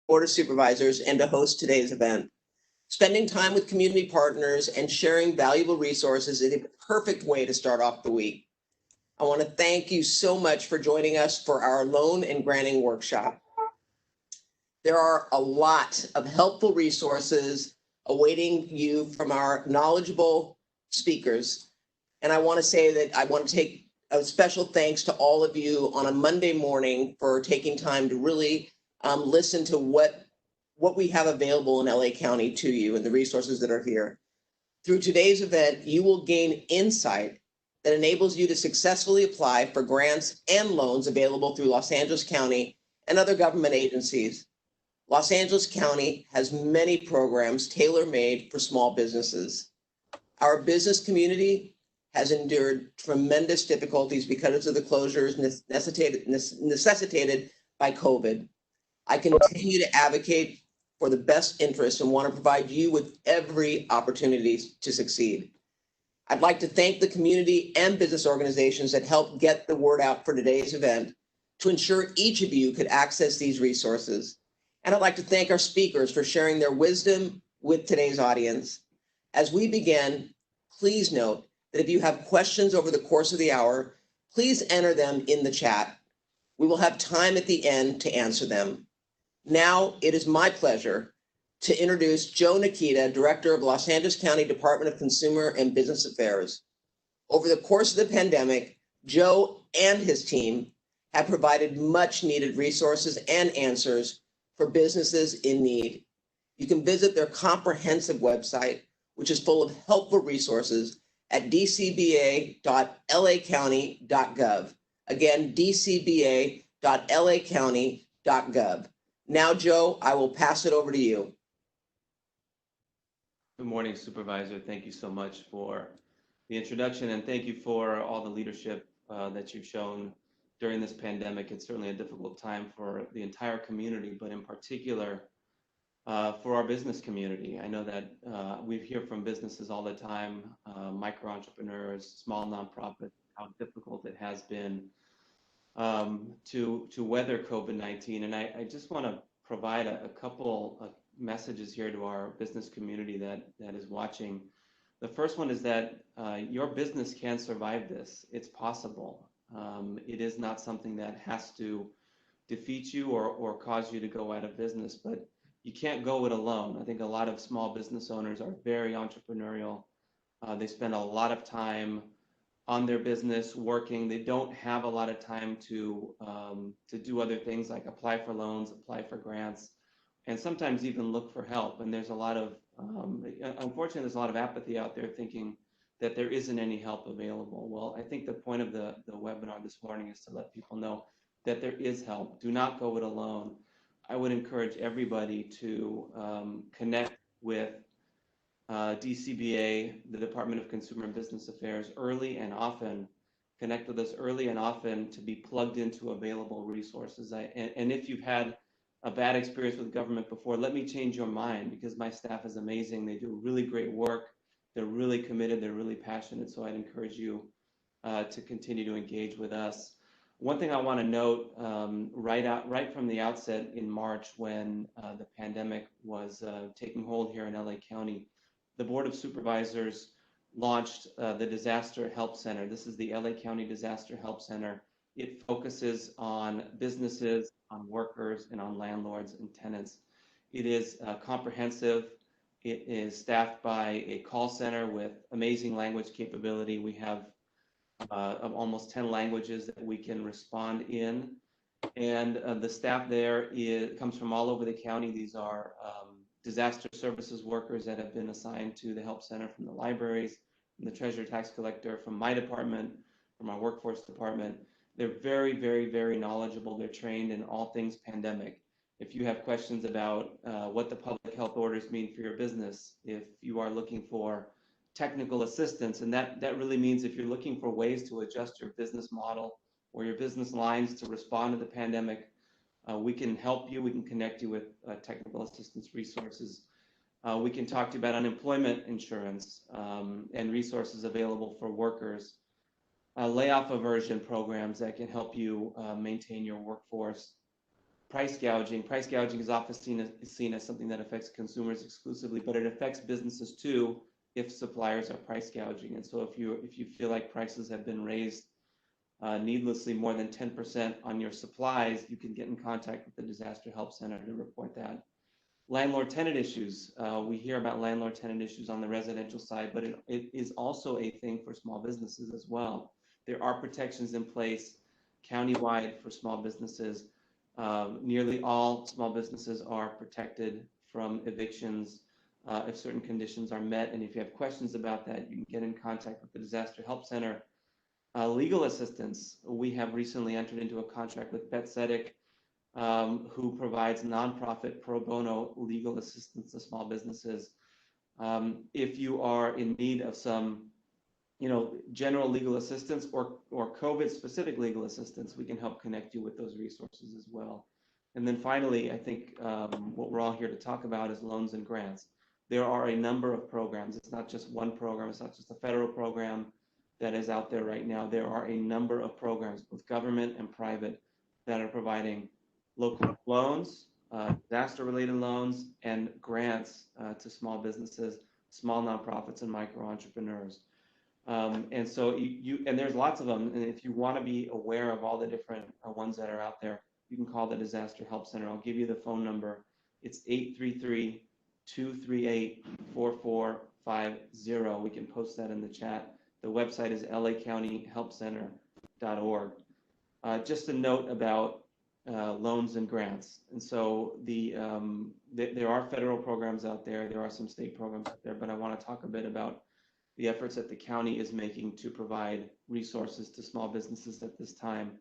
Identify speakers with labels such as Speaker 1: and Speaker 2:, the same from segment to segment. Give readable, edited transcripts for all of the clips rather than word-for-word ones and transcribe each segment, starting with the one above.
Speaker 1: Board of Supervisors and to host today's event. Spending time with community partners and sharing valuable resources is a perfect way to start off the week. I want to thank you so much for joining us for our loan and granting workshop. There are a lot of helpful resources awaiting you from our knowledgeable speakers. And I want to say that I want to take a special thanks to all of you on a Monday morning for taking time to really listen to what we have available in LA County to you and the resources that are here. Through today's event, you will gain insight that enables you to successfully apply for grants and loans available through Los Angeles County and other government agencies. Los Angeles County has many programs tailor-made for small businesses. Our business community has endured tremendous difficulties because of the closures necessitated by COVID. I continue to advocate for the best interests and want to provide you with every opportunity to succeed. I'd like to thank the community and business organizations that helped get the word out for today's event to ensure each of you could access these resources. And I'd like to thank our speakers for sharing their wisdom with today's audience. As we begin, please note that if you have questions over the course of the hour, please enter them in the chat. We will have time at the end to answer them. Now, it is my pleasure to introduce Joe Nikita, Director of Los Angeles County Department of Consumer and Business Affairs. Over the course of the pandemic, Joe and his team have provided much needed resources and answers for businesses in need. You can visit their comprehensive website, which is full of helpful resources at dcba.lacounty.gov. Again, dcba.lacounty.gov. Now, Joe, I will pass it over to you.
Speaker 2: Good morning, Supervisor. Thank you so much for the introduction, and thank you for all the leadership that you've shown during this pandemic. It's certainly a difficult time for the entire community, but in particular for our business community. I know that we hear from businesses all the time, micro entrepreneurs, small nonprofits, how difficult it has been to weather COVID-19. And I just want to provide a couple of messages here to our business community that is watching. The first one is that your business can survive this. It's possible. It is not something that has to defeat you or cause you to go out of business, but you can't go it alone. I think a lot of small business owners are very entrepreneurial. They spend a lot of time on their business working. They don't have a lot of time to do other things like apply for loans, apply for grants, and sometimes even look for help. And there's a lot of, unfortunately, there's a lot of apathy out there thinking that there isn't any help available. Well, I think the point of the webinar this morning is to let people know that there is help. Do not go it alone. I would encourage everybody to connect with DCBA, the Department of Consumer and Business Affairs, early and often. Connect with us early and often to be plugged into available resources. And if you've had a bad experience with government before, let me change your mind, because my staff is amazing. They do really great work. They're really committed. They're really passionate. So I'd encourage you to continue to engage with us. One thing I want to note right from the outset in March, when the pandemic was taking hold here in LA County, the Board of Supervisors launched the Disaster Help Center. This is the LA County Disaster Help Center. It focuses on businesses, on workers, and on landlords and tenants. It is comprehensive. It is staffed by a call center with amazing language capability. We have almost 10 languages that we can respond in. And the staff there comes from all over the county. These are disaster services workers that have been assigned to the help center from the libraries, from the treasurer tax collector, from my department, from our workforce department. They're very, very, very knowledgeable. They're trained in all things pandemic. If you have questions about what the public health orders mean for your business, if you are looking for technical assistance, and that really means if you're looking for ways to adjust your business model or your business lines to respond to the pandemic, we can help you. We can connect you with technical assistance resources. We can talk to you about unemployment insurance and resources available for workers, layoff aversion programs that can help you maintain your workforce. price gouging. Price gouging is often seen as something that affects consumers exclusively, but it affects businesses too if suppliers are price gouging. And so if you feel like prices have been raised needlessly more than 10% on your supplies, you can get in contact with the Disaster Help Center to report that. Landlord-tenant issues. We hear about landlord-tenant issues on the residential side, but it is also a thing for small businesses as well. There are protections in place countywide for small businesses. Nearly all small businesses are protected from evictions if certain conditions are met. And if you have questions about that, you can get in contact with the Disaster Help Center. Legal assistance. We have recently entered into a contract with Betsedic, who provides nonprofit pro bono legal assistance to small businesses. If you are in need of some, general legal assistance or COVID-specific legal assistance, we can help connect you with those resources as well. And then finally, I think what we're all here to talk about is loans and grants. There are a number of programs. It's not just one program. It's not just a federal program that is out there right now. There are a number of programs, both government and private, that are providing local loans, disaster-related loans, and grants to small businesses, small nonprofits, and micro entrepreneurs. And so and there's lots of them. And if you want to be aware of all the different ones that are out there, you can call the Disaster Help Center. I'll give you the phone number. It's 833-238-4450. We can post that in the chat. The website is lacountyhelpcenter.org. Just a note about loans and grants. And so there are federal programs out there. There are some state programs out there, but I want to talk a bit about the efforts that the county is making to provide resources to small businesses at this time.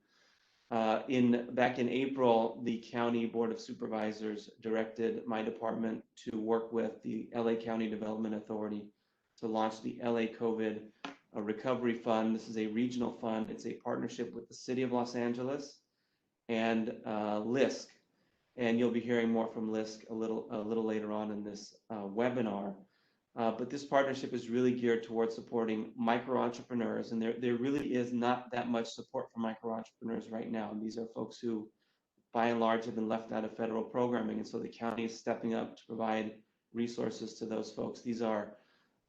Speaker 2: Back in April, the County Board of Supervisors directed my department to work with the LA County Development Authority to launch the LA COVID Recovery Fund. This is a regional fund. It's a partnership with the City of Los Angeles and LISC. And you'll be hearing more from LISC a little later on in this webinar. But this partnership is really geared towards supporting micro entrepreneurs, and there really is not that much support for micro entrepreneurs right now. And these are folks who, by and large, have been left out of federal programming, and so the county is stepping up to provide resources to those folks. These are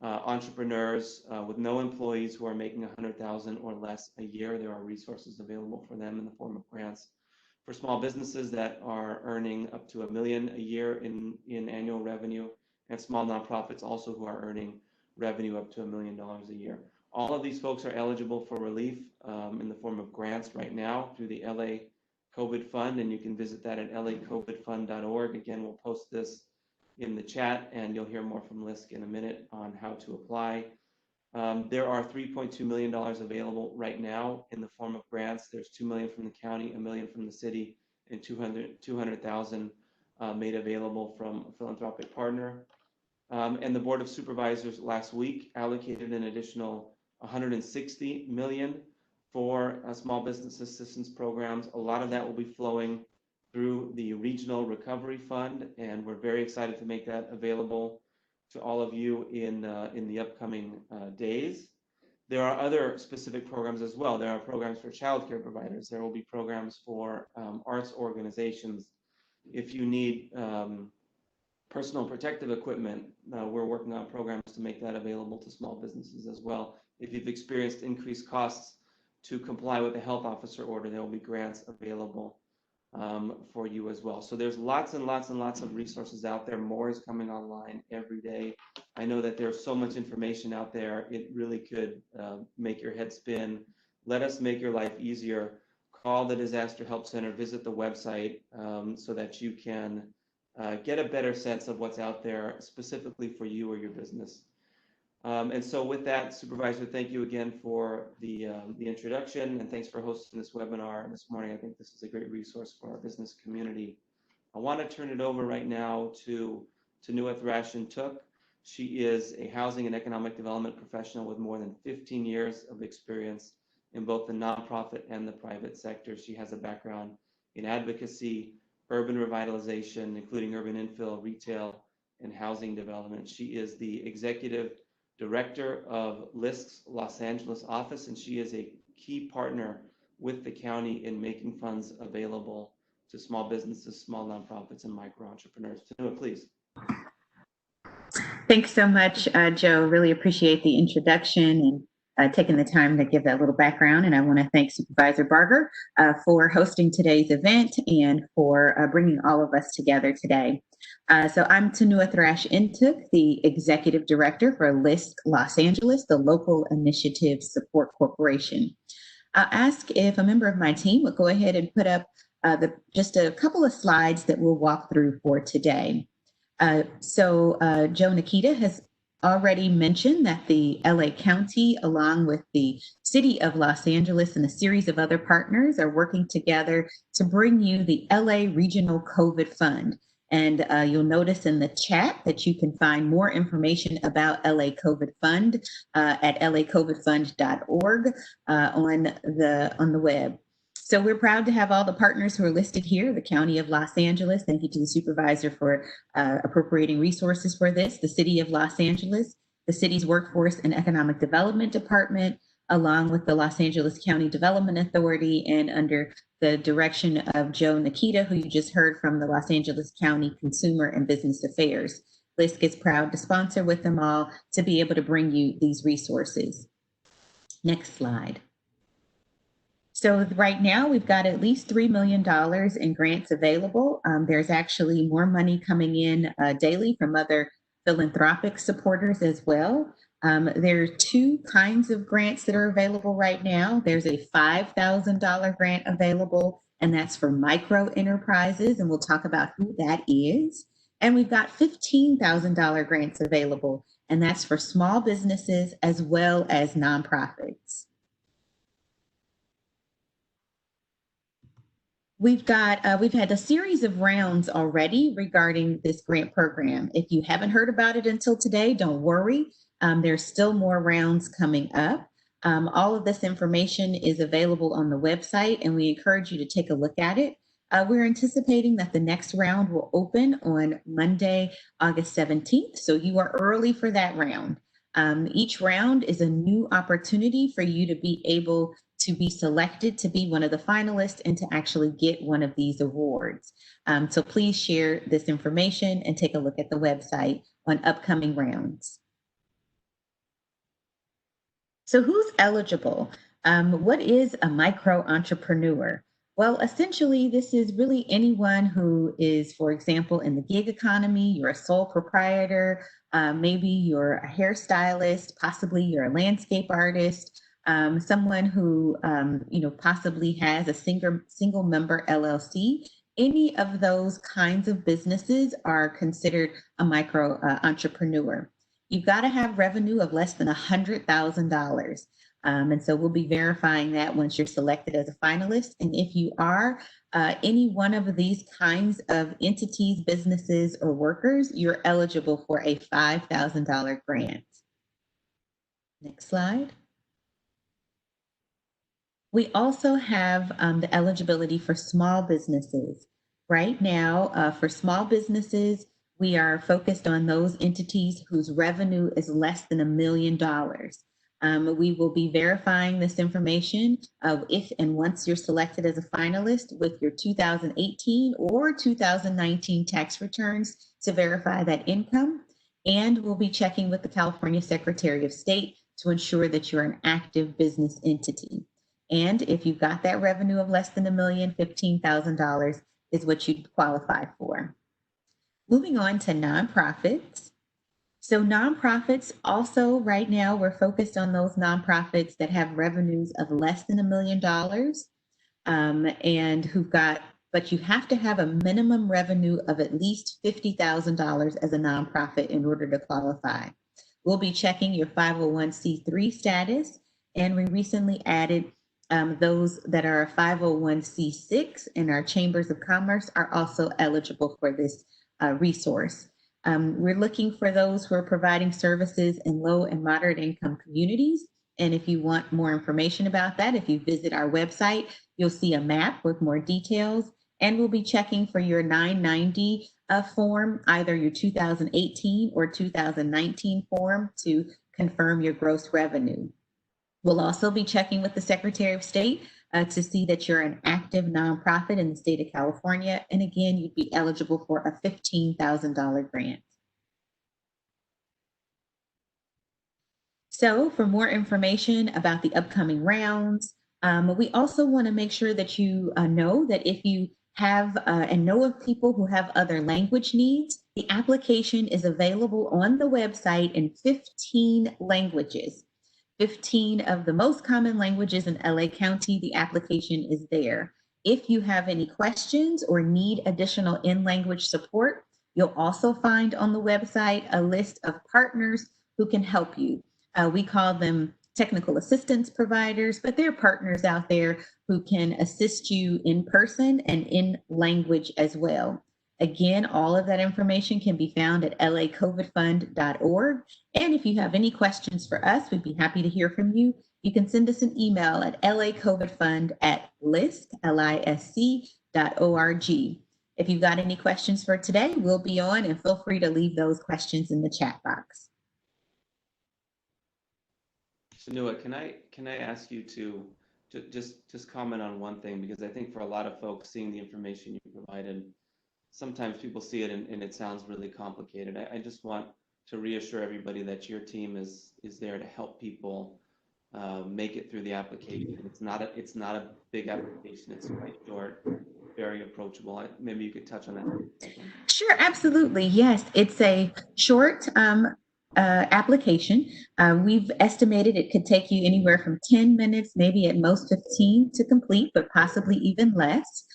Speaker 2: entrepreneurs with no employees who are making $100,000 or less a year. There are resources available for them in the form of grants. For small businesses that are earning up to $1 million a year in annual revenue, and small nonprofits also who are earning revenue up to $1 million a year. All of these folks are eligible for relief in the form of grants right now through the LA COVID Fund, and you can visit that at lacovidfund.org. Again, we'll post this in the chat, and you'll hear more from LISC in a minute on how to apply. There are $3.2 million available right now in the form of grants. There's $2 million from the county, $1 million from the city, and $200,000 made available from a philanthropic partner. And the Board of Supervisors last week allocated an additional $160 million for small business assistance programs. A lot of that will be flowing through the Regional Recovery Fund, and we're very excited to make that available to all of you in the upcoming days. There are other specific programs as well. There are programs for childcare providers. There will be programs for arts organizations. If you need personal protective equipment, we're working on programs to make that available to small businesses as well. If you've experienced increased costs to comply with the health officer order, there will be grants available for you as well. So there's lots and lots and lots of resources out there. More is coming online every day. I know that there's so much information out there, it really could make your head spin. Let us make your life easier. Call the Disaster Help Center, visit the website so that you can get a better sense of what's out there specifically for you or your business. And so with that, Supervisor, thank you again for the introduction, and thanks for hosting this webinar this morning. I think this is a great resource for our business community. I want to turn it over right now to Tanuah Thrashin-Took. She is a housing and economic development professional with more than 15 years of experience in both the nonprofit and the private sector. She has a background in advocacy, urban revitalization, including urban infill, retail, and housing development. She is the executive director of LISC's Los Angeles office, and she is a key partner with the county in making funds available to small businesses, small nonprofits, and micro entrepreneurs. Tanua, please.
Speaker 3: Thanks so much, Joe. Really appreciate the introduction and taking the time to give that little background. And I want to thank Supervisor Barger for hosting today's event and for bringing all of us together today. So I'm Tanua Thrash-Intook, the Executive Director for LISC Los Angeles, the Local Initiative Support Corporation. I'll ask if a member of my team would go ahead and put up just a couple of slides that we'll walk through for today. Joe Nikita has already mentioned that the LA County, along with the City of Los Angeles and a series of other partners, are working together to bring you the LA Regional COVID Fund. And you'll notice in the chat that you can find more information about LA COVID Fund at lacovidfund.org on the web. So we're proud to have all the partners who are listed here, the County of Los Angeles. Thank you to the Supervisor for appropriating resources for this, the City of Los Angeles, the city's Workforce and Economic Development Department, along with the Los Angeles County Development Authority, and under the direction of Joe Nikita, who you just heard from, the Los Angeles County Consumer and Business Affairs. LISC is proud to sponsor with them all to be able to bring you these resources. Next slide. So right now we've got at least $3 million in grants available. There's actually more money coming in daily from other philanthropic supporters as well. There are two kinds of grants that are available right now. There's a $5,000 grant available, and that's for micro enterprises, and we'll talk about who that is. And we've got $15,000 grants available, and that's for small businesses as well as nonprofits. We've had a series of rounds already regarding this grant program. If you haven't heard about it until today, don't worry. There's still more rounds coming up. All of this information is available on the website, and we encourage you to take a look at it. We're anticipating that the next round will open on Monday, August 17th. So you are early for that round. Each round is a new opportunity for you to be able to be selected to be one of the finalists and to actually get one of these awards. So please share this information and take a look at the website on upcoming rounds. So who's eligible? What is a micro entrepreneur? Well, essentially, this is really anyone who is, for example, in the gig economy. You're a sole proprietor, maybe you're a hairstylist, possibly you're a landscape artist, someone who possibly has a single member LLC. Any of those kinds of businesses are considered a micro entrepreneur. You've got to have revenue of less than $100,000. And so we'll be verifying that once you're selected as a finalist. And if you are any one of these kinds of entities, businesses, or workers, you're eligible for a $5,000 grant. Next slide. We also have the eligibility for small businesses. Right now, for small businesses, we are focused on those entities whose revenue is less than $1 million. We will be verifying this information if and once you're selected as a finalist with your 2018 or 2019 tax returns to verify that income. And we'll be checking with the California Secretary of State to ensure that you're an active business entity. And if you've got that revenue of less than $1 million, $15,000 is what you qualify for. Moving on to nonprofits. So nonprofits also right now, we're focused on those nonprofits that have revenues of less than $1 million and who've got, but you have to have a minimum revenue of at least $50,000 as a nonprofit in order to qualify. We'll be checking your 501c3 status, and we recently added those that are a 501c6 and our chambers of commerce are also eligible for this resource. We're looking for those who are providing services in low and moderate income communities. And if you want more information about that, if you visit our website, you'll see a map with more details. And we'll be checking for your 990 form, either your 2018 or 2019 form, to confirm your gross revenue. We'll also be checking with the Secretary of State to see that you're an active nonprofit in the state of California. And again, you'd be eligible for a $15,000 grant. So for more information about the upcoming rounds, we also want to make sure that you know that if you have and know of people who have other language needs, the application is available on the website in 15 languages. 15 of the most common languages in LA County, the application is there. If you have any questions or need additional in-language support, you'll also find on the website a list of partners who can help you. We call them technical assistance providers, but they're partners out there who can assist you in person and in language as well. Again, all of that information can be found at lacovidfund.org. And if you have any questions for us, we'd be happy to hear from you. You can send us an email at lacovidfund@lisc.org. If you've got any questions for today, we'll be on, and feel free to leave those questions in the chat box.
Speaker 2: Sanua, can I ask you to just comment on one thing, because I think for a lot of folks seeing the information you provided, sometimes people see it and it sounds really complicated. I just want to reassure everybody that your team is there to help people make it through the application. It's not a big application. It's quite short, very approachable. Maybe you could touch on that.
Speaker 3: Sure, absolutely. Yes, it's a short application. We've estimated it could take you anywhere from 10 minutes, maybe at most 15 to complete, but possibly even less.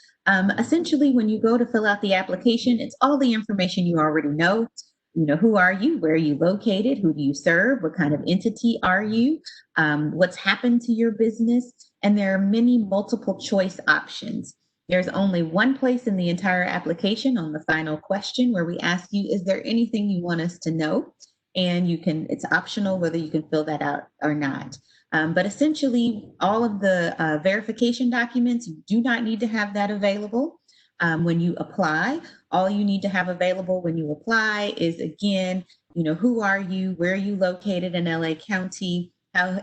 Speaker 3: Essentially, when you go to fill out the application, it's all the information you already know. You know, who are you? Where are you located? Who do you serve? What kind of entity are you? What's happened to your business? And there are many multiple choice options. There's only one place in the entire application on the final question where we ask you, is there anything you want us to know? And it's optional whether you can fill that out or not. But essentially, all of the verification documents, you do not need to have that available when you apply. All you need to have available when you apply is, again, who are you? Where are you located in LA County? How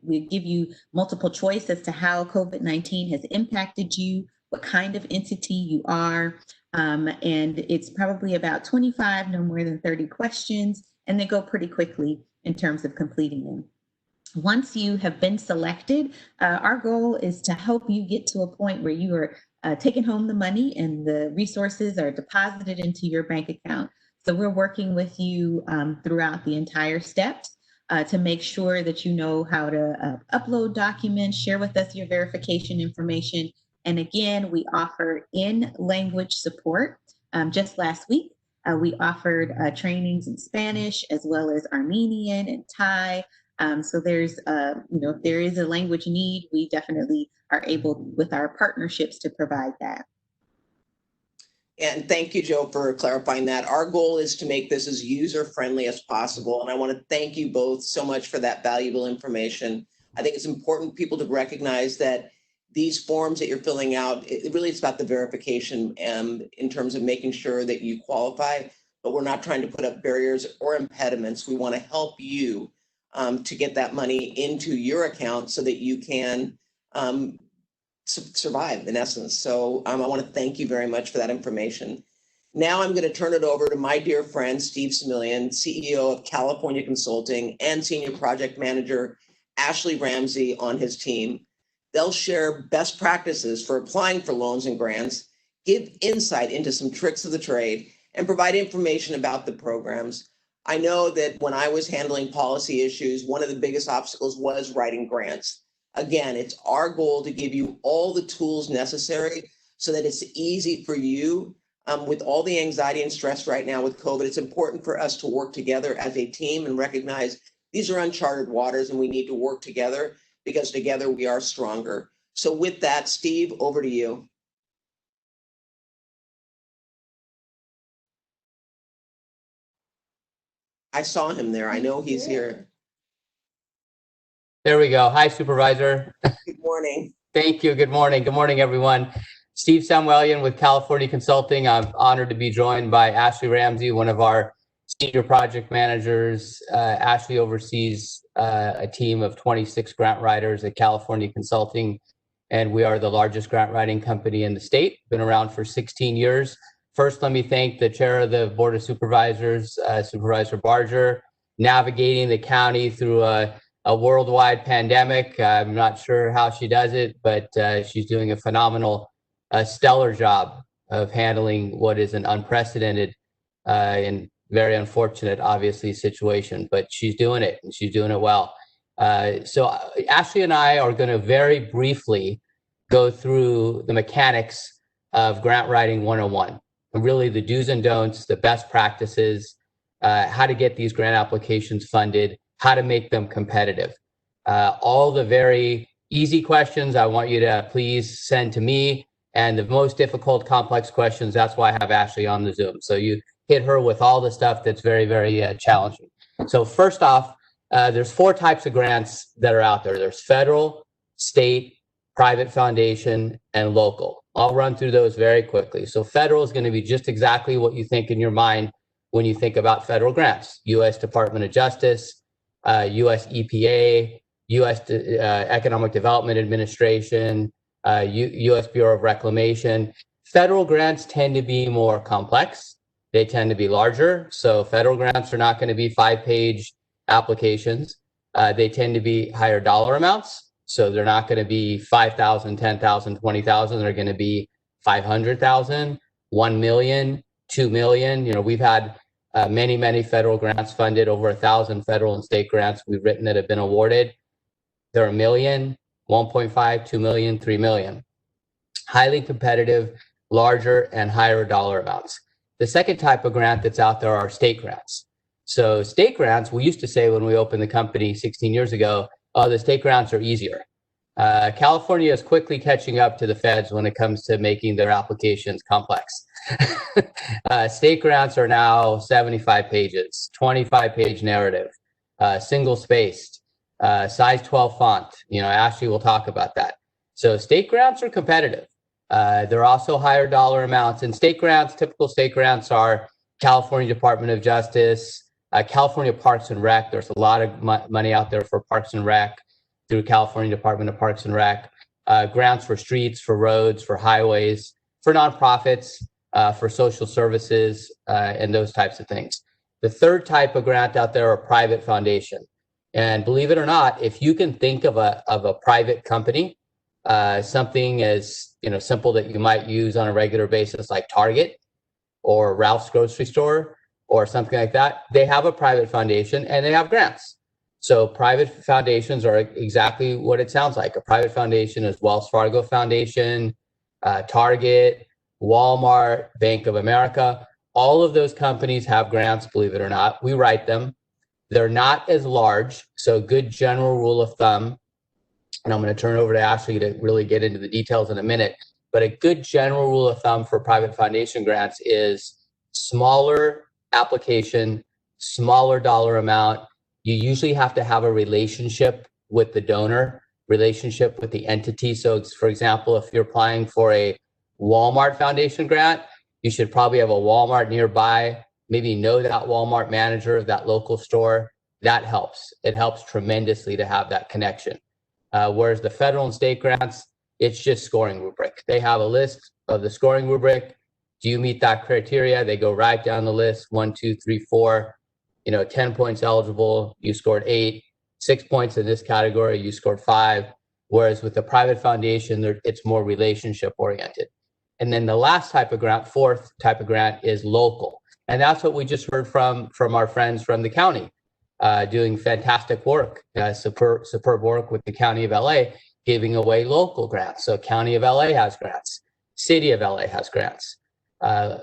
Speaker 3: we give you multiple choice as to how COVID-19 has impacted you, what kind of entity you are. And it's probably about 25, no more than 30 questions. And they go pretty quickly in terms of completing them. Once you have been selected, our goal is to help you get to a point where you are taking home the money and the resources are deposited into your bank account. So we're working with you throughout the entire steps to make sure that you know how to upload documents, share with us your verification information. And again, we offer in-language support. Just last week, we offered trainings in Spanish as well as Armenian and Thai. So there's, if there is a language need, we definitely are able with our partnerships to provide that.
Speaker 1: And thank you, Joe, for clarifying that. Our goal is to make this as user-friendly as possible. And I want to thank you both so much for that valuable information. I think it's important for people to recognize that these forms that you're filling out, it really is about the verification in terms of making sure that you qualify, but we're not trying to put up barriers or impediments. We want to help you to get that money into your account so that you can survive, in essence. So I want to thank you very much for that information. Now I'm going to turn it over to my dear friend, Steve Similian, CEO of California Consulting, and Senior Project Manager, Ashley Ramsey, on his team. They'll share best practices for applying for loans and grants, give insight into some tricks of the trade, and provide information about the programs. I know that when I was handling policy issues, one of the biggest obstacles was writing grants. Again, it's our goal to give you all the tools necessary so that it's easy for you. With all the anxiety and stress right now with COVID, it's important for us to work together as a team and recognize these are uncharted waters and we need to work together, because together we are stronger. So with that, Steve, over to you. I saw him there. I know he's here.
Speaker 4: There we go. Hi, Supervisor.
Speaker 1: Good morning.
Speaker 4: Thank you. Good morning. Good morning, everyone. Steve Samuelian with California Consulting. I'm honored to be joined by Ashley Ramsey, one of our senior project managers. Ashley oversees a team of 26 grant writers at California Consulting, and we are the largest grant writing company in the state. Been around for 16 years. First, let me thank the chair of the Board of Supervisors, Supervisor Barger, navigating the county through a worldwide pandemic. I'm not sure how she does it, but she's doing a phenomenal, stellar job of handling what is an unprecedented and very unfortunate, obviously, situation. But she's doing it, and she's doing it well. So Ashley and I are going to very briefly go through the mechanics of grant writing 101, and really the do's and don'ts, the best practices, how to get these grant applications funded, how to make them competitive. All the very easy questions I want you to please send to me, and the most difficult, complex questions, that's why I have Ashley on the Zoom. So you hit her with all the stuff that's very, very challenging. So first off, there's 4 types of grants that are out there. There's federal, state, private foundation, and local. I'll run through those very quickly. So federal is going to be just exactly what you think in your mind when you think about federal grants. U.S. Department of Justice, U.S. EPA, U.S. Economic Development Administration, U.S. Bureau of Reclamation. Federal grants tend to be more complex. They tend to be larger. So federal grants are not going to be 5-page applications. They tend to be higher dollar amounts. So they're not going to be 5,000, 10,000, 20,000. They're going to be 500,000, 1 million, 2 million. You know, we've had many, many federal grants funded, over 1,000 federal and state grants we've written that have been awarded. They're 1 million, 1.5, 2 million, 3 million. Highly competitive, larger and higher dollar amounts. The second type of grant that's out there are state grants. So state grants, we used to say when we opened the company 16 years ago, oh, the state grants are easier. California is quickly catching up to the feds when it comes to making their applications complex. State grants are now 75 pages, 25-page narrative, single-spaced, size 12 font. You know, Ashley will talk about that. So state grants are competitive. They're also higher dollar amounts. And state grants, typical state grants are California Department of Justice, California Parks and Rec. There's a lot of money out there for Parks and Rec through California Department of Parks and Rec. Grants for streets, for roads, for highways, for nonprofits, for social services, and those types of things. The third type of grant out there are private foundation. And believe it or not, if you can think of a private company, something as simple that you might use on a regular basis, like Target or Ralph's grocery store or something like that, they have a private foundation and they have grants. So private foundations are exactly what it sounds like. A private foundation is Wells Fargo Foundation, Target, Walmart, Bank of America. All of those companies have grants, believe it or not. We write them. They're not as large. So good general rule of thumb, and I'm going to turn it over to Ashley to really get into the details in a minute, but a good general rule of thumb for private foundation grants is smaller application, smaller dollar amount. You usually have to have a relationship with the donor, relationship with the entity. So for example, if you're applying for a Walmart Foundation grant, you should probably have a Walmart nearby, maybe know that Walmart manager of that local store. That helps. It helps tremendously to have that connection. Whereas the federal and state grants, it's just scoring rubric. They have a list of the scoring rubric. Do you meet that criteria? They go right down the list, 1, 2, 3, 4, 10 points eligible, you scored 8, 6 points in this category, you scored 5. Whereas with the private foundation, it's more relationship oriented. And then the last type of grant, fourth type of grant, is local. And that's what we just heard from our friends from the county, doing fantastic work, superb work with the County of LA, giving away local grants. So County of LA has grants, City of LA has grants.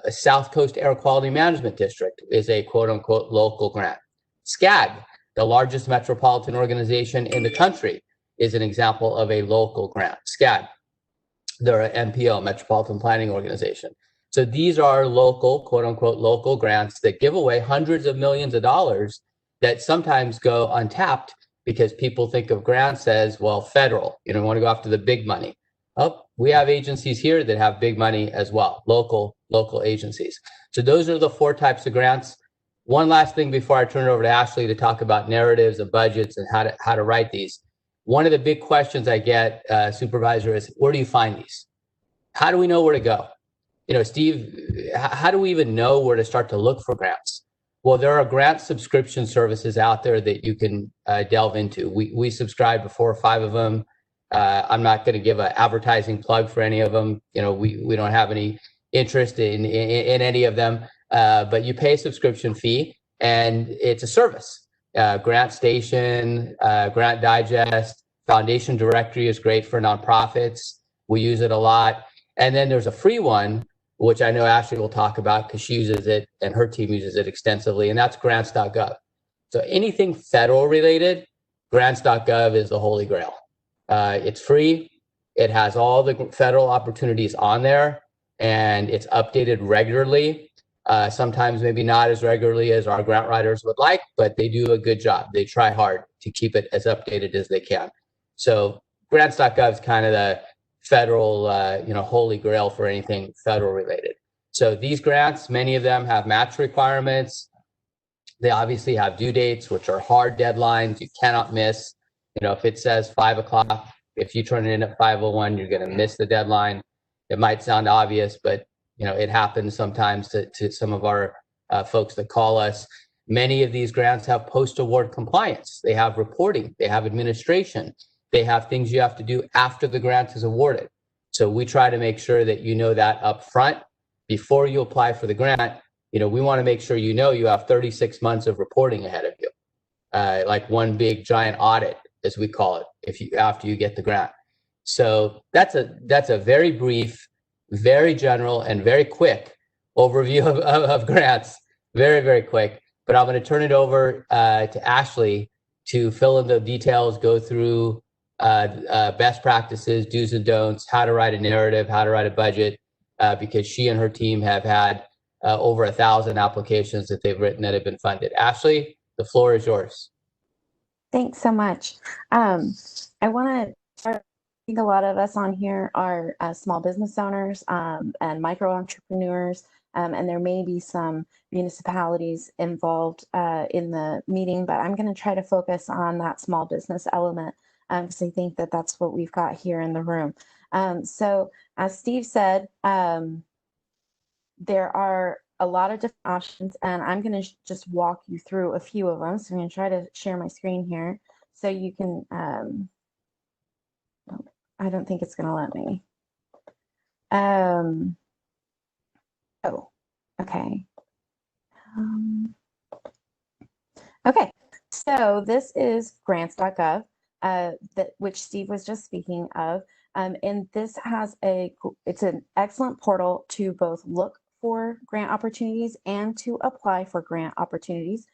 Speaker 4: South Coast Air Quality Management District is a quote unquote local grant. SCAG, the largest metropolitan organization in the country, is an example of a local grant. SCAG, they're an MPO, Metropolitan Planning Organization. So these are local, quote unquote, local grants that give away hundreds of millions of dollars that sometimes go untapped because people think of grants as, well, federal, want to go after the big money. Oh, we have agencies here that have big money as well, local agencies. So those are the 4 types of grants. One last thing before I turn it over to Ashley to talk about narratives and budgets and how to write these. one of the big questions I get, Supervisor, is where do you find these? How do we know where to go? You know, Steve, how do we even know where to start to look for grants? Well, there are grant subscription services out there that you can delve into. We subscribe to 4 or 5 of them. I'm not going to give an advertising plug for any of them. You know, we don't have any interest in any of them, but you pay a subscription fee and it's a service. Grant Station, Grant Digest, Foundation Directory is great for nonprofits. We use it a lot. And then there's a free one, which I know Ashley will talk about because she uses it and her team uses it extensively, and that's grants.gov. So anything federal related, grants.gov is the holy grail. It's free. It has all the federal opportunities on there, and it's updated regularly. Sometimes maybe not as regularly as our grant writers would like, but they do a good job. They try hard to keep it as updated as they can. So grants.gov is kind of the federal, holy grail for anything federal related. So these grants, many of them have match requirements. They obviously have due dates, which are hard deadlines you cannot miss. You know, if it says 5 o'clock, if you turn it in at 5:01, you're going to miss the deadline. It might sound obvious, but you know, it happens sometimes to some of our folks that call us. Many of these grants have post-award compliance. They have reporting, they have administration, they have things you have to do after the grant is awarded. So we try to make sure that you know that up front before you apply for the grant. You know, we want to make sure you know you have 36 months of reporting ahead of you, like one big giant audit, as we call it, after you get the grant. So that's a very brief, very general, and very quick overview of grants. Very, very quick. But I'm going to turn it over to Ashley to fill in the details, go through best practices, do's and don'ts, how to write a narrative, how to write a budget, because she and her team have had over 1,000 applications that they've written that have been funded. Ashley, the floor is yours.
Speaker 5: Thanks so much. I want to start. I think a lot of us on here are small business owners and micro entrepreneurs, and there may be some municipalities involved in the meeting, but I'm going to try to focus on that small business element because I think that that's what we've got here in the room. So as Steve said, there are a lot of different options, and I'm going to just walk you through a few of them. So I'm going to try to share my screen here so you can, I don't think it's going to let me. Oh, okay. Okay, so this is grants.gov, which Steve was just speaking of. And this has it's an excellent portal to both look for grant opportunities and to apply for grant opportunities.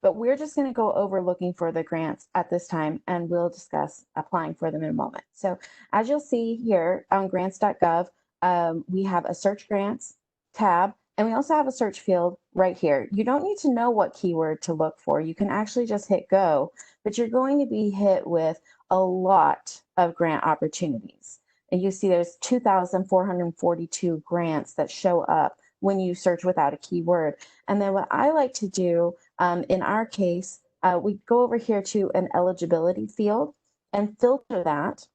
Speaker 5: But we're just going to go over looking for the grants at this time, and we'll discuss applying for them in a moment. So as you'll see here on grants.gov, we have a search grants tab, and we also have a search field right here. You don't need to know what keyword to look for. You can actually just hit go, but you're going to be hit with a lot of grant opportunities. And you see there's 2,442 grants that show up when you search without a keyword. And then what I like to do in our case, we go over here to an eligibility field and filter that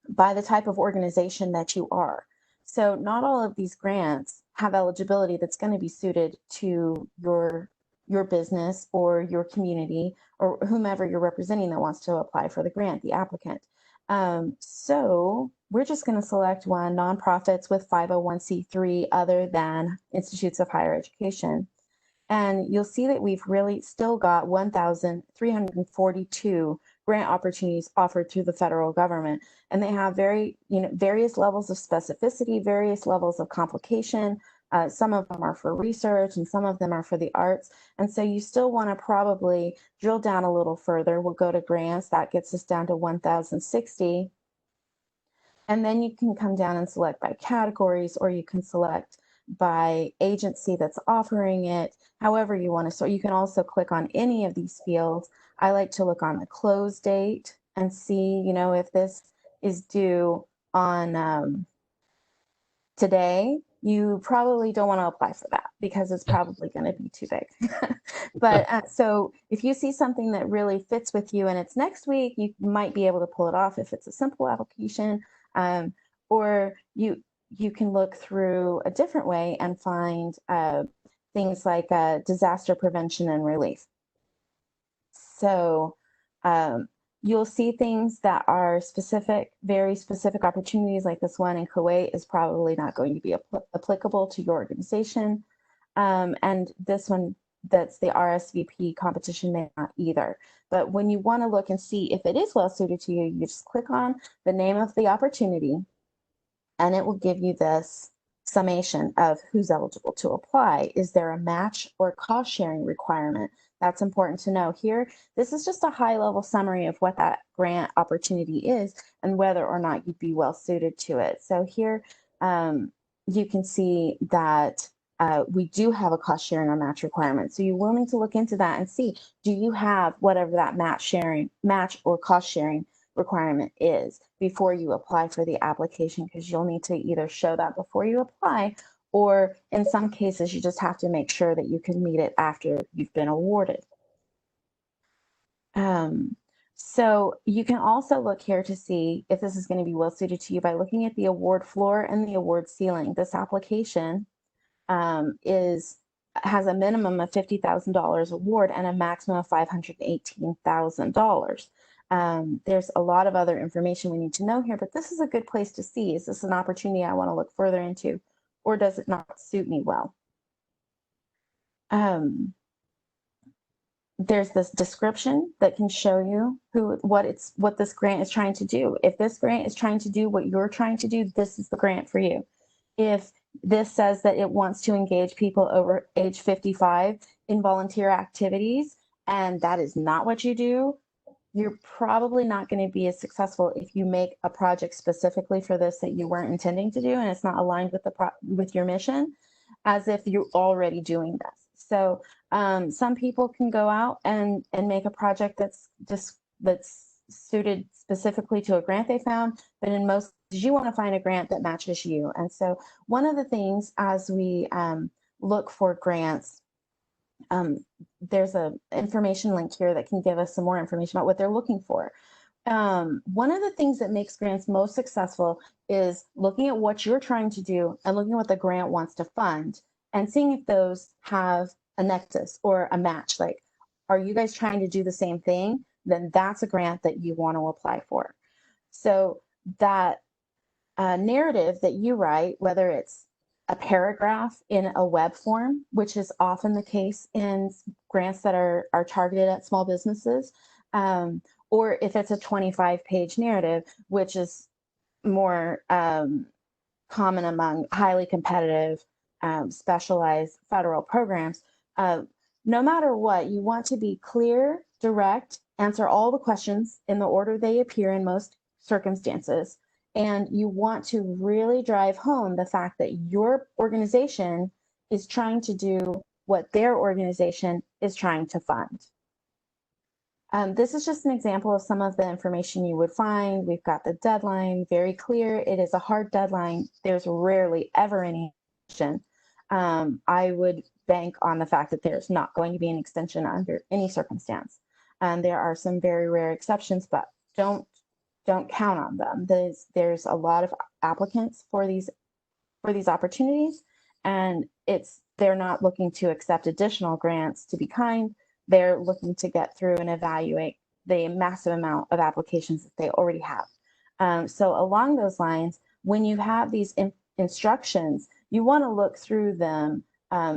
Speaker 5: by the type of organization that you are. So not all of these grants have eligibility that's going to be suited to your business or your community or whomever you're representing that wants to apply for the grant, the applicant. So we're just going to select one, nonprofits with 501c3 other than institutes of higher education. And you'll see that we've really still got 1,342 grant opportunities offered through the federal government. And they have various levels of specificity, various levels of complication. Some of them are for research and some of them are for the arts. And so you still want to probably drill down a little further. We'll go to grants. That gets us down to 1,060. And then you can come down and select by categories, or you can select by agency that's offering it, however you want to. So you can also click on any of these fields. I like to look on the close date and see, if this is due on today. You probably don't want to apply for that because it's probably going to be too big. But so if you see something that really fits with you and it's next week, you might be able to pull it off if it's a simple application, or you can look through a different way and find things like disaster prevention and relief. So you'll see things that are specific, very specific opportunities, like this one in Kuwait is probably not going to be applicable to your organization. And this one, that's the RSVP competition, may not either. But when you want to look and see if it is well suited to you, you just click on the name of the opportunity, and it will give you this summation of who's eligible to apply. Is there a match or cost sharing requirement? That's important to know here. This is just a high level summary of what that grant opportunity is and whether or not you'd be well suited to it. So here you can see that we do have a cost sharing or match requirement. So you will need to look into that and see, do you have whatever that match or cost sharing requirement is before you apply for the application, because you'll need to either show that before you apply, or in some cases, you just have to make sure that you can meet it after you've been awarded. So you can also look here to see if this is going to be well suited to you by looking at the award floor and the award ceiling. This application has a minimum of $50,000 award and a maximum of $518,000. There's a lot of other information we need to know here, but this is a good place to see. Is this an opportunity I want to look further into, or does it not suit me well? There's this description that can show you what this grant is trying to do. If this grant is trying to do what you're trying to do, this is the grant for you. If this says that it wants to engage people over age 55 in volunteer activities, and that is not what you do, you're probably not going to be as successful if you make a project specifically for this that you weren't intending to do, and it's not aligned with with your mission, as if you're already doing this. So some people can go out and make a project that's suited specifically to a grant they found, but in most cases, you want to find a grant that matches you. And so one of the things as we look for grants, there's an information link here that can give us some more information about what they're looking for. One of the things that makes grants most successful is looking at what you're trying to do and looking at what the grant wants to fund and seeing if those have a nexus or a match. Like, are you guys trying to do the same thing? Then that's a grant that you want to apply for. So that narrative that you write, whether it's a paragraph in a web form, which is often the case in grants that are targeted at small businesses, or if it's a 25-page narrative, which is more common among highly competitive, specialized federal programs. No matter what, you want to be clear, direct, answer all the questions in the order they appear in most circumstances. And you want to really drive home the fact that your organization is trying to do what their organization is trying to fund. This is just an example of some of the information you would find. We've got the deadline very clear. It is a hard deadline. There's rarely ever any extension. I would bank on the fact that there's not going to be an extension under any circumstance. There are some very rare exceptions, but don't count on them. There's a lot of applicants for these opportunities, and they're not looking to accept additional grants to be kind. They're looking to get through and evaluate the massive amount of applications that they already have. So along those lines, when you have these instructions, you want to look through them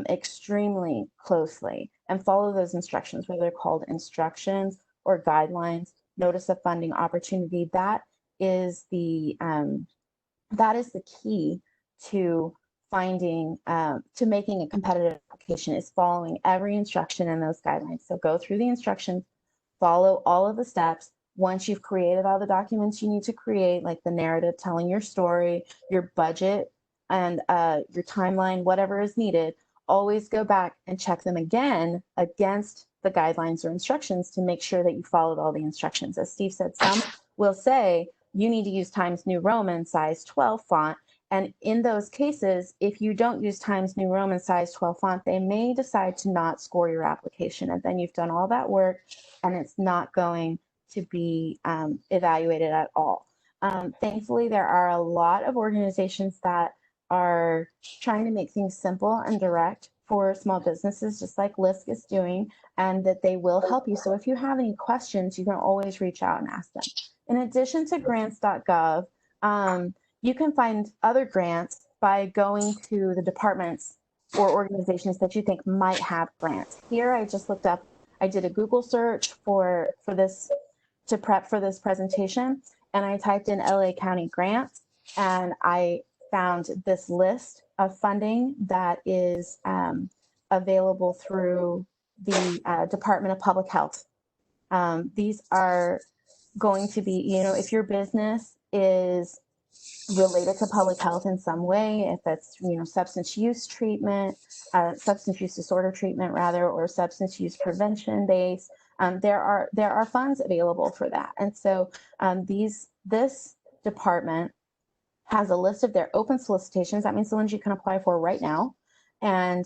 Speaker 5: extremely closely and follow those instructions, whether they're called instructions or guidelines. Notice of funding opportunity. That is the key to finding to making a competitive application, is following every instruction in those guidelines. So go through the instructions, follow all of the steps. Once you've created all the documents you need to create, like the narrative telling your story, your budget, and your timeline, whatever is needed, always go back and check them again against the guidelines or instructions to make sure that you followed all the instructions. As Steve said, some will say you need to use Times New Roman size 12 font, And in those cases, if you don't use Times New Roman size 12 font, they may decide to not score your application. And then you've done all that work and it's not going to be evaluated at all. Thankfully, there are a lot of organizations that are trying to make things simple and direct for small businesses, just like LISC is doing, and that they will help you. So if you have any questions, you can always reach out and ask them. In addition to grants.gov, you can find other grants by going to the departments or organizations that you think might have grants. Here, I just looked up, I did a Google search for this to prep for this presentation, and I typed in LA County grants, and I found this list of funding that is available through the Department of Public Health. These are going to be, if your business is related to public health in some way, if it's, substance use treatment, substance use disorder treatment rather, or substance use prevention based, there are funds available for that. And so this department has a list of their open solicitations. That means the ones you can apply for right now. And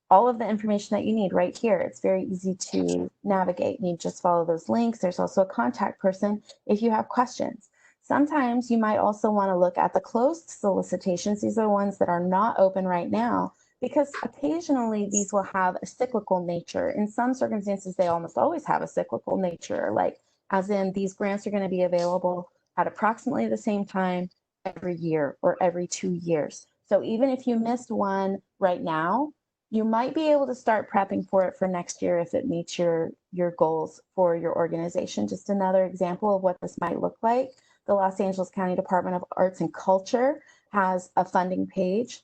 Speaker 5: all of the information that you need right here. It's very easy to navigate. You just follow those links. There's also a contact person if you have questions. Sometimes you might also want to look at the closed solicitations. These are ones that are not open right now, because occasionally these will have a cyclical nature. In some circumstances, they almost always have a cyclical nature, like as in these grants are going to be available at approximately the same time every year or every 2 years. So even if you missed one right now, you might be able to start prepping for it for next year if it meets your goals for your organization. Just another example of what this might look like. The Los Angeles County Department of Arts and Culture has a funding page.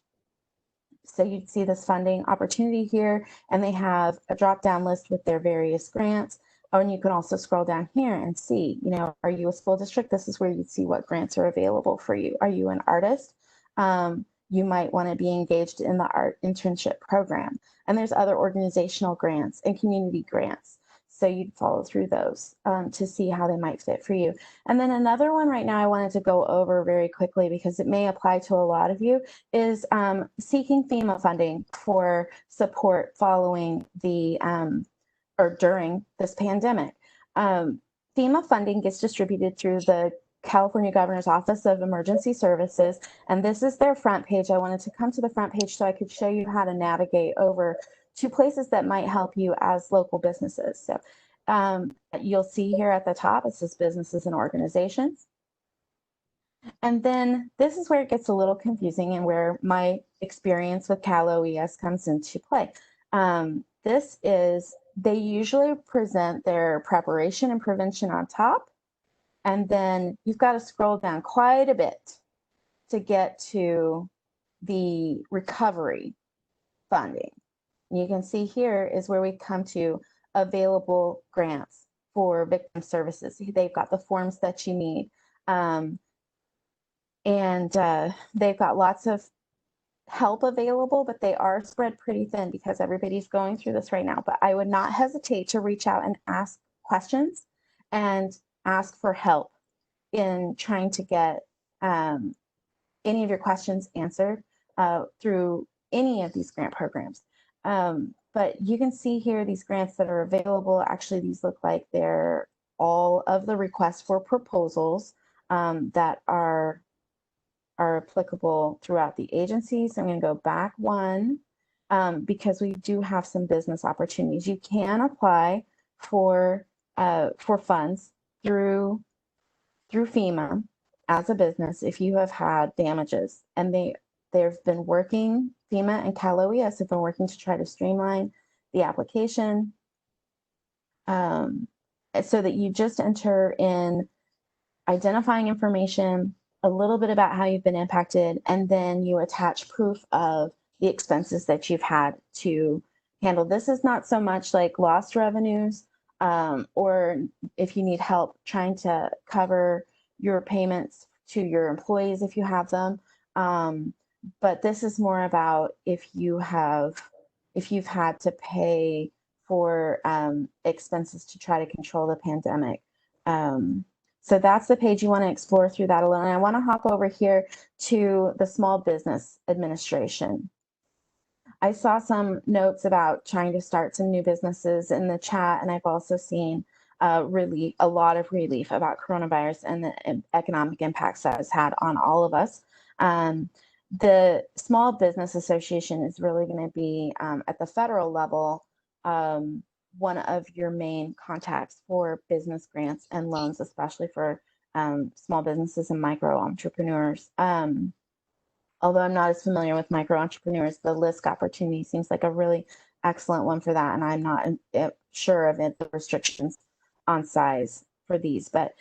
Speaker 5: So you'd see this funding opportunity here, and they have a drop-down list with their various grants. Oh, and you can also scroll down here and see, are you a school district? This is where you'd see what grants are available for you. Are you an artist? You might want to be engaged in the art internship program. And there's other organizational grants and community grants. So you'd follow through those to see how they might fit for you. And then another one right now I wanted to go over very quickly because it may apply to a lot of you is seeking FEMA funding for support following the or during this pandemic. FEMA funding gets distributed through the California Governor's Office of Emergency Services, and this is their front page. I wanted to come to the front page so I could show you how to navigate over to places that might help you as local businesses. So you'll see here at the top, it says businesses and organizations. And then this is where it gets a little confusing and where my experience with Cal OES comes into play. They usually present their preparation and prevention on top. And then you've got to scroll down quite a bit to get to the recovery funding. And you can see here is where we come to available grants for victim services. They've got the forms that you need. And they've got lots of help available, but they are spread pretty thin because everybody's going through this right now. But I would not hesitate to reach out and ask questions and ask for help in trying to get any of your questions answered through any of these grant programs. But you can see here these grants that are available. Actually, these look like they're all of the requests for proposals that are applicable throughout the agencies. I'm going to go back one because we do have some business opportunities. You can apply for funds through FEMA as a business if you have had damages, and they've been working, FEMA and Cal OES have been working to try to streamline the application so that you just enter in identifying information, a little bit about how you've been impacted, and then you attach proof of the expenses that you've had to handle. This is not so much like lost revenues or if you need help trying to cover your payments to your employees if you have them. But this is more about if you've had to pay for expenses to try to control the pandemic. So that's the page you want to explore through that alone. And I want to hop over here to the Small Business Administration. I saw some notes about trying to start some new businesses in the chat, and I've also seen a lot of relief about coronavirus and the economic impacts that it's had on all of us. The Small Business Association is really going to be at the federal level one of your main contacts for business grants and loans, especially for small businesses and micro entrepreneurs. Although I'm not as familiar with micro entrepreneurs, the LISC opportunity seems like a really excellent one for that. And I'm not sure of the restrictions on size for these, but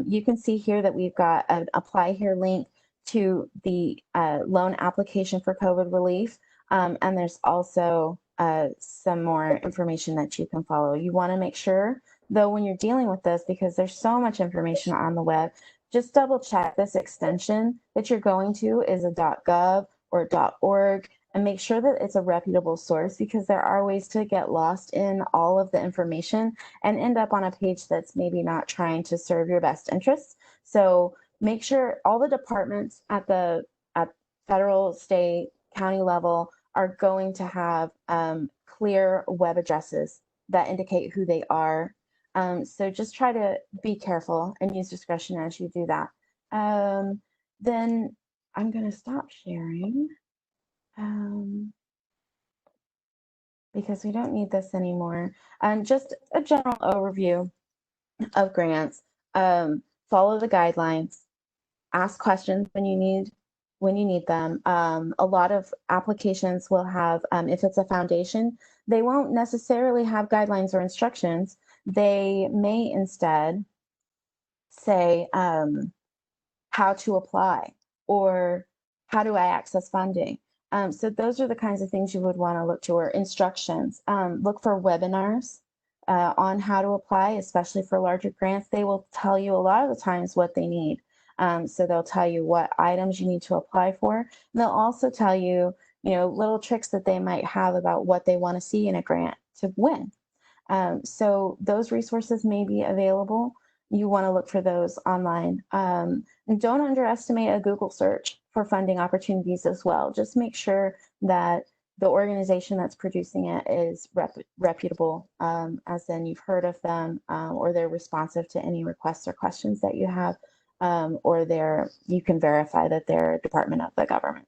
Speaker 5: you can see here that we've got an apply here link to the loan application for COVID relief. And there's also some more information that you can follow. You want to make sure, though, when you're dealing with this, because there's so much information on the web, just double check this extension that you're going to is a .gov or .org, and make sure that it's a reputable source, because there are ways to get lost in all of the information and end up on a page that's maybe not trying to serve your best interests. So make sure all the departments at federal, state, county level are going to have clear web addresses that indicate who they are. So just try to be careful and use discretion as you do that. Then I'm going to stop sharing because we don't need this anymore. Just a general overview of grants. Follow the guidelines. Ask questions when you need them. A lot of applications will have, if it's a foundation, they won't necessarily have guidelines or instructions. They may instead say how to apply or how do I access funding. So those are the kinds of things you would want to look to, or instructions. Look for webinars on how to apply, especially for larger grants. They will tell you a lot of the times what they need. So they'll tell you what items you need to apply for. And they'll also tell you, little tricks that they might have about what they want to see in a grant to win. So those resources may be available. You want to look for those online. And don't underestimate a Google search for funding opportunities as well. Just make sure that the organization that's producing it is reputable, as in you've heard of them, or they're responsive to any requests or questions that you have, or you can verify that they're a department of the government.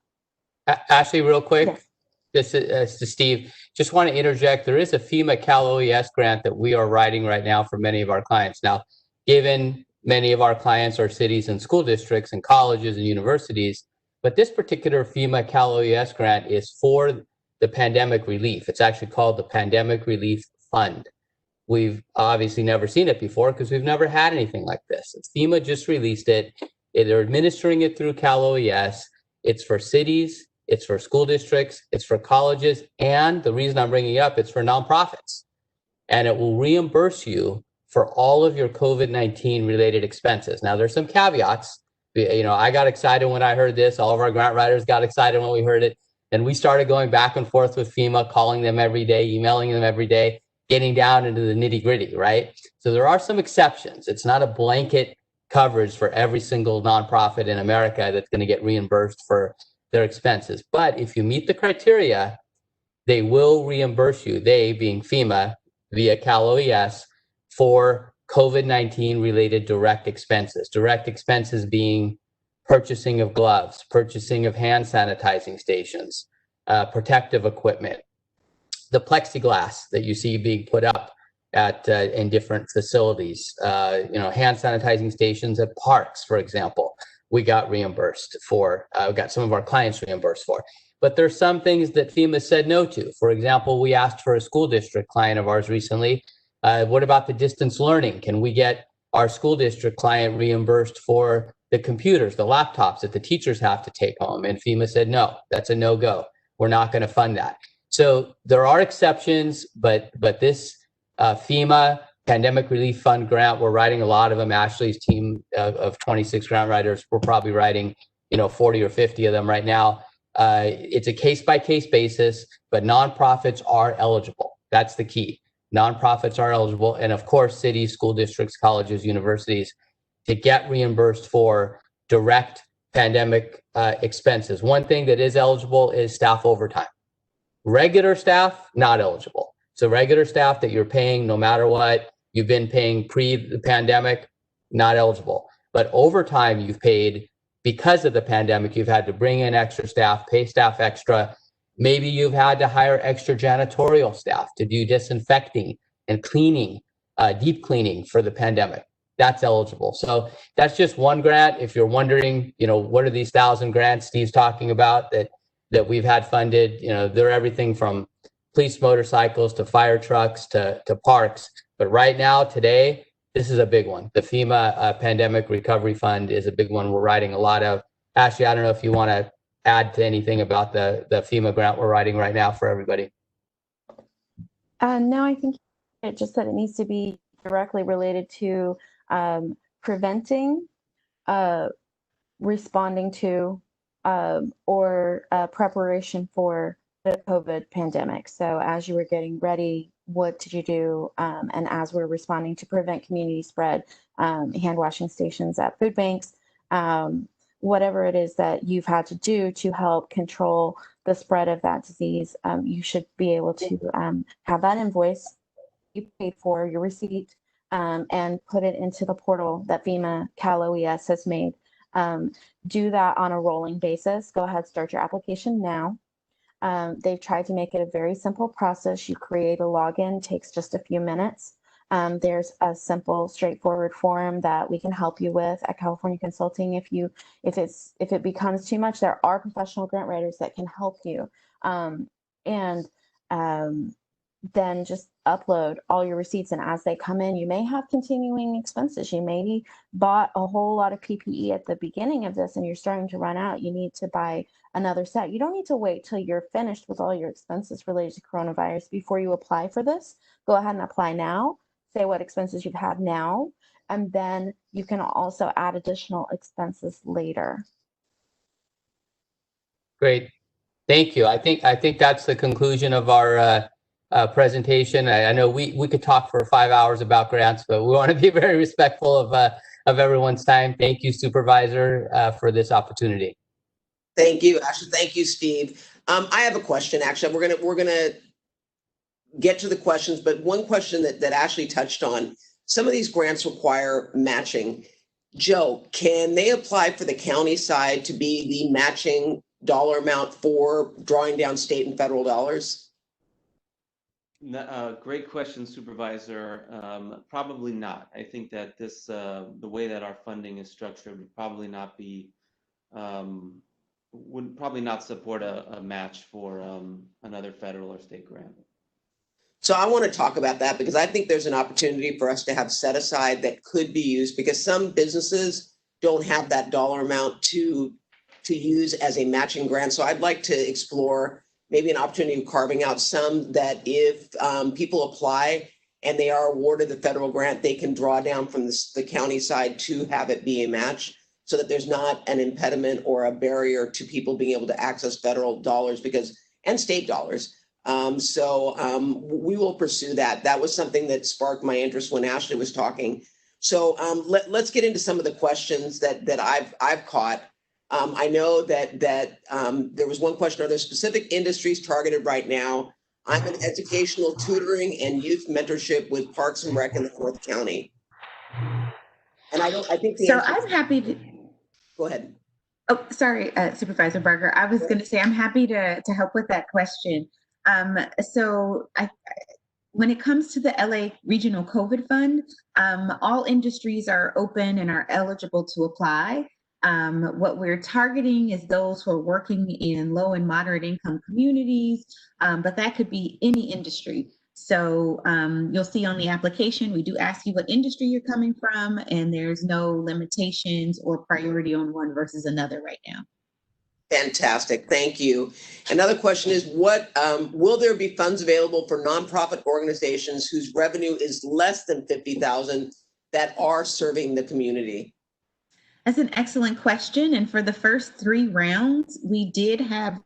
Speaker 4: Ashley, real quick.
Speaker 5: Yes.
Speaker 4: This is to Steve. Just want to interject. There is a FEMA Cal OES grant that we are writing right now for many of our clients. Now, given many of our clients are cities and school districts and colleges and universities, but this particular FEMA Cal OES grant is for the pandemic relief. It's actually called the Pandemic Relief Fund. We've obviously never seen it before because we've never had anything like this. FEMA just released it. They're administering it through Cal OES. It's for cities. It's for school districts, it's for colleges, and the reason I'm bringing it up, it's for nonprofits. And it will reimburse you for all of your COVID-19 related expenses. Now, there's some caveats. I got excited when I heard this. All of our grant writers got excited when we heard it. And we started going back and forth with FEMA, calling them every day, emailing them every day, getting down into the nitty gritty, right? So there are some exceptions. It's not a blanket coverage for every single nonprofit in America that's going to get reimbursed for their expenses. But if you meet the criteria, they will reimburse you, they being FEMA via Cal OES, for COVID-19 related direct expenses. Direct expenses being purchasing of gloves, purchasing of hand sanitizing stations, protective equipment, the plexiglass that you see being put up at in different facilities, hand sanitizing stations at parks, for example. We got reimbursed for, got some of our clients reimbursed for. But there's some things that FEMA said no to. For example, we asked for a school district client of ours recently, what about the distance learning? Can we get our school district client reimbursed for the computers, the laptops that the teachers have to take home? And FEMA said, no, that's a no-go. We're not going to fund that. So there are exceptions, but this FEMA Pandemic Relief Fund grant, we're writing a lot of them. Ashley's team of 26 grant writers, we're probably writing 40 or 50 of them right now. It's a case-by-case basis, but nonprofits are eligible. That's the key. Nonprofits are eligible. And of course, cities, school districts, colleges, universities. to get reimbursed for direct pandemic expenses. One thing that is eligible is staff overtime. Regular staff, not eligible. So regular staff that you're paying no matter what, you've been paying pre the pandemic, not eligible. But overtime you've paid because of the pandemic, you've had to bring in extra staff, pay staff extra. Maybe you've had to hire extra janitorial staff to do disinfecting and cleaning, deep cleaning for the pandemic. That's eligible. So that's just one grant. If you're wondering, what are these 1,000 grants Steve's talking about that we've had funded? They're everything from police motorcycles to fire trucks to parks. But right now, today, this is a big one. The FEMA Pandemic Recovery Fund is a big one we're writing a lot of. Ashley, I don't know if you want to add to anything about the FEMA grant we're writing right now for everybody.
Speaker 5: No, I think it just that it needs to be directly related to preventing, responding to, or preparation for the COVID pandemic. So as you were getting ready, what did you do? And as we're responding to prevent community spread, hand washing stations at food banks, whatever it is that you've had to do to help control the spread of that disease, you should be able to have that invoice you paid for, your receipt, and put it into the portal that FEMA Cal OES has made. Do that on a rolling basis. Go ahead, start your application now. They've tried to make it a very simple process. You create a login, takes just a few minutes. There's a simple, straightforward form that we can help you with at California Consulting. If it becomes too much, there are professional grant writers that can help you. Then just upload all your receipts, and as they come in, you may have continuing expenses. You maybe bought a whole lot of PPE at the beginning of this and you're starting to run out. You need to buy another set. You don't need to wait till you're finished with all your expenses related to coronavirus before you apply for this. Go ahead and apply now. Say what expenses you've had now, and then you can also add additional expenses later.
Speaker 4: Great, thank you. I think that's the conclusion of our presentation. I know we could talk for 5 hours about grants, but we want to be very respectful of everyone's time. Thank you, Supervisor, for this opportunity.
Speaker 1: Thank you, Ashley. Thank you, Steve. I have a question. Actually, we're gonna get to the questions, but one question that Ashley touched on. Some of these grants require matching. Joe, can they apply for the county side to be the matching dollar amount for drawing down state and federal dollars?
Speaker 2: Great question, Supervisor. Probably not. I think that this, the way that our funding is structured, would probably not be, would probably not support a match for another federal or state grant.
Speaker 1: So I want to talk about that because I think there's an opportunity for us to have set aside that could be used, because some businesses don't have that dollar amount to use as a matching grant. So I'd like to explore maybe an opportunity of carving out some that if people apply and they are awarded the federal grant, they can draw down from the county side to have it be a match, so that there's not an impediment or a barrier to people being able to access federal dollars and state dollars. We will pursue that. That was something that sparked my interest when Ashley was talking. So let's get into some of the questions that I've caught. I know that there was one question: are there specific industries targeted right now? I'm in educational tutoring and youth mentorship with Parks and Rec in the 4th County. And I think the
Speaker 3: So
Speaker 1: answer.
Speaker 3: I'm happy to.
Speaker 1: Go ahead.
Speaker 3: Oh, sorry, Supervisor Barger. I was going to say I'm happy to help with that question. When it comes to the LA Regional COVID Fund, all industries are open and are eligible to apply. What we're targeting is those who are working in low and moderate income communities, but that could be any industry. So you'll see on the application, we do ask you what industry you're coming from, and there's no limitations or priority on one versus another right now.
Speaker 1: Fantastic, thank you. Another question is, what will there be funds available for nonprofit organizations whose revenue is less than $50,000 that are serving the community?
Speaker 3: That's an excellent question. And for the first 3 rounds, we did have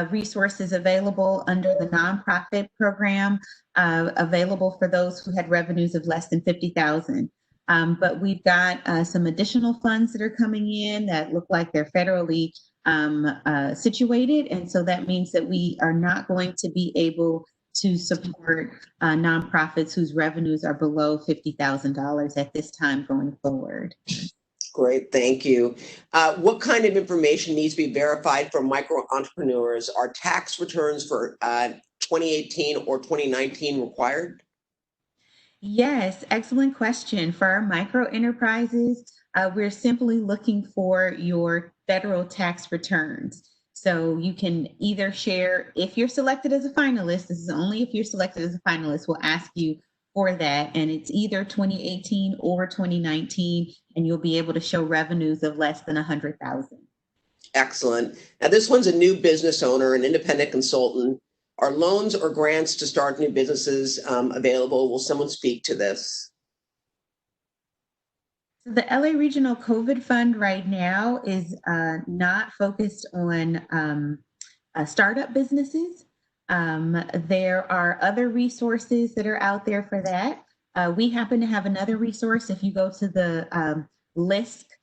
Speaker 3: resources available under the nonprofit program, available for those who had revenues of less than $50,000. But we've got some additional funds that are coming in that look like they're federally situated. And so that means that we are not going to be able to support nonprofits whose revenues are below $50,000 at this time going forward.
Speaker 1: Great, thank you. What kind of information needs to be verified for micro entrepreneurs? Are tax returns for 2018 or 2019 required?
Speaker 3: Yes, excellent question. For our micro enterprises, we're simply looking for your federal tax returns. So you can either share, if you're selected as a finalist, this is only if you're selected as a finalist, we'll ask you for that. And it's either 2018 or 2019, and you'll be able to show revenues of less than 100,000.
Speaker 1: Excellent. Now this one's a new business owner, an independent consultant. Are loans or grants to start new businesses available? Will someone speak to this?
Speaker 3: So the LA Regional COVID Fund right now is not focused on startup businesses. There are other resources that are out there for that. We happen to have another resource. If you go to the LISC.org/Los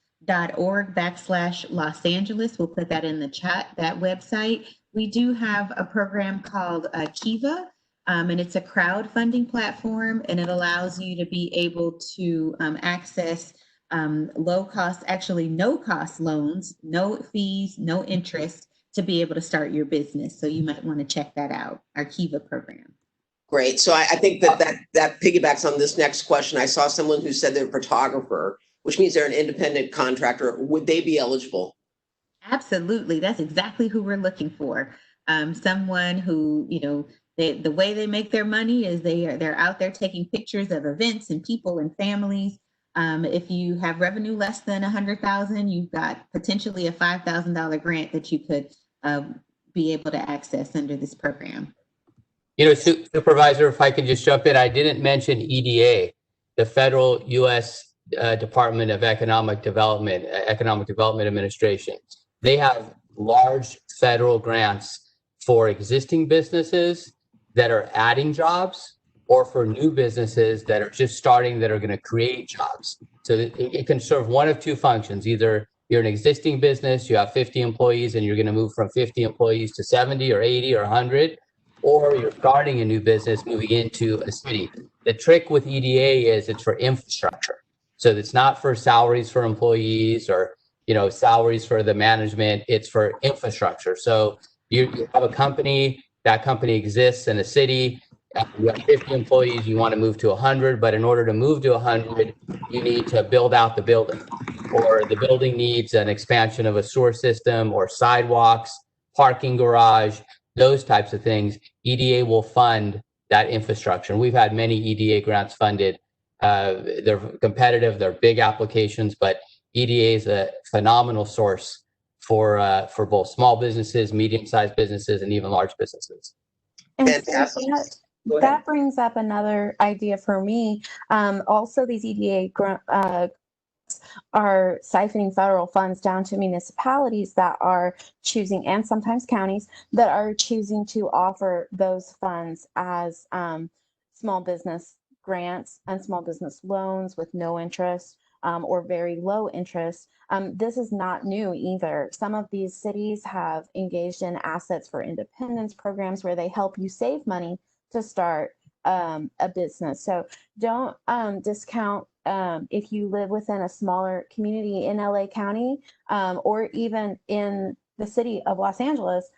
Speaker 3: Angeles, we'll put that in the chat, that website. We do have a program called Kiva, and it's a crowdfunding platform, and it allows you to be able to access low cost, actually no cost loans, no fees, no interest, to be able to start your business. So you might want to check that out, our Kiva program.
Speaker 1: Great. So I think that piggybacks on this next question. I saw someone who said they're a photographer, which means they're an independent contractor. Would they be eligible?
Speaker 3: Absolutely. That's exactly who we're looking for. Someone who, the way they make their money is they're out there taking pictures of events and people and families. If you have revenue less than 100,000, you've got potentially a $5,000 grant that you could be able to access under this program.
Speaker 4: Supervisor, if I could just jump in, I didn't mention EDA, the federal U.S. Department of Economic Development Administration. They have large federal grants for existing businesses that are adding jobs, or for new businesses that are just starting that are going to create jobs. So it can serve one of two functions. Either you're an existing business, you have 50 employees and you're going to move from 50 employees to 70 or 80 or 100, or you're starting a new business moving into a city. The trick with EDA is it's for infrastructure. So it's not for salaries for employees or salaries for the management. It's for infrastructure. So you have a company, that company exists in a city. You have 50 employees, you want to move to 100, but in order to move to 100, you need to build out the building, or the building needs an expansion of a sewer system or sidewalks, parking garage, those types of things. EDA will fund that infrastructure. And we've had many EDA grants funded. They're competitive, they're big applications, but EDA is a phenomenal source for both small businesses, medium-sized businesses, and even large businesses.
Speaker 5: And that brings up another idea for me. Also, these EDA are siphoning federal funds down to municipalities that are choosing, and sometimes counties, that are choosing to offer those funds as small business grants and small business loans with no interest or very low interest. This is not new either. Some of these cities have engaged in assets for independence programs where they help you save money to start a business. So don't discount if you live within a smaller community in LA County or even in the city of Los Angeles.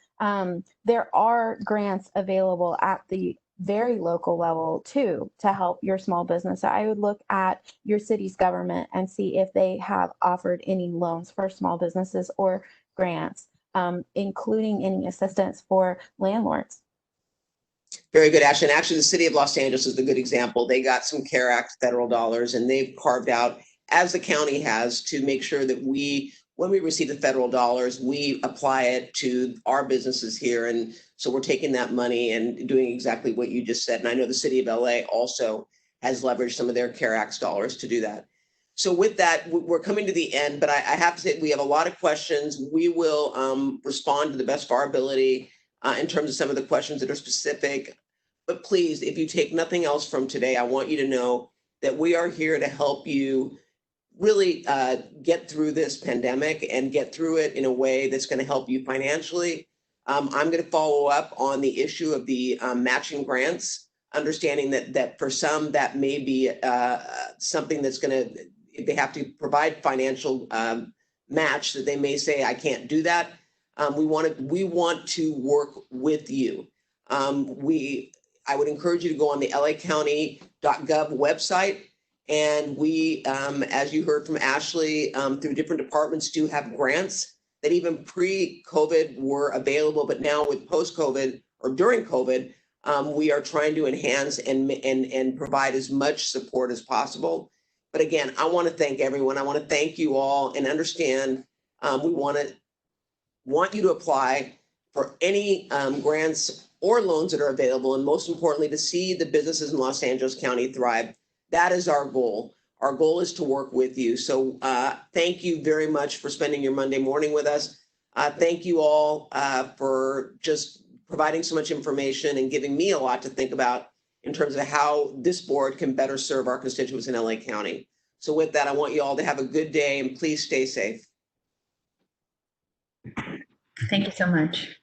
Speaker 5: There are grants available at the very local level too to help your small business. So I would look at your city's government and see if they have offered any loans for small businesses or grants, including any assistance for landlords.
Speaker 1: Very good, Ashley. And actually, the city of Los Angeles is a good example. They got some CARE Act federal dollars, and they've carved out, as the county has, to make sure that when we receive the federal dollars, we apply it to our businesses here. And so we're taking that money and doing exactly what you just said. And I know the city of LA also has leveraged some of their CARE Act dollars to do that. So with that, we're coming to the end, but I have to say we have a lot of questions. We will respond to the best of our ability in terms of some of the questions that are specific. But please, if you take nothing else from today, I want you to know that we are here to help you really get through this pandemic and get through it in a way that's going to help you financially. I'm going to follow up on the issue of the matching grants, understanding that for some that may be something that's going to, if they have to provide financial match, that they may say, I can't do that. We want to work with you. I would encourage you to go on the lacounty.gov website. And we, as you heard from Ashley, through different departments do have grants that even pre-COVID were available, but now with post-COVID or during COVID, we are trying to enhance and provide as much support as possible. But again, I want to thank everyone. I want to thank you all and understand we want you to apply for any grants or loans that are available, and most importantly, to see the businesses in Los Angeles County thrive. That is our goal. Our goal is to work with you. So thank you very much for spending your Monday morning with us. Thank you all for just providing so much information and giving me a lot to think about in terms of how this board can better serve our constituents in LA County. So with that, I want you all to have a good day and please stay safe.
Speaker 3: Thank you so much.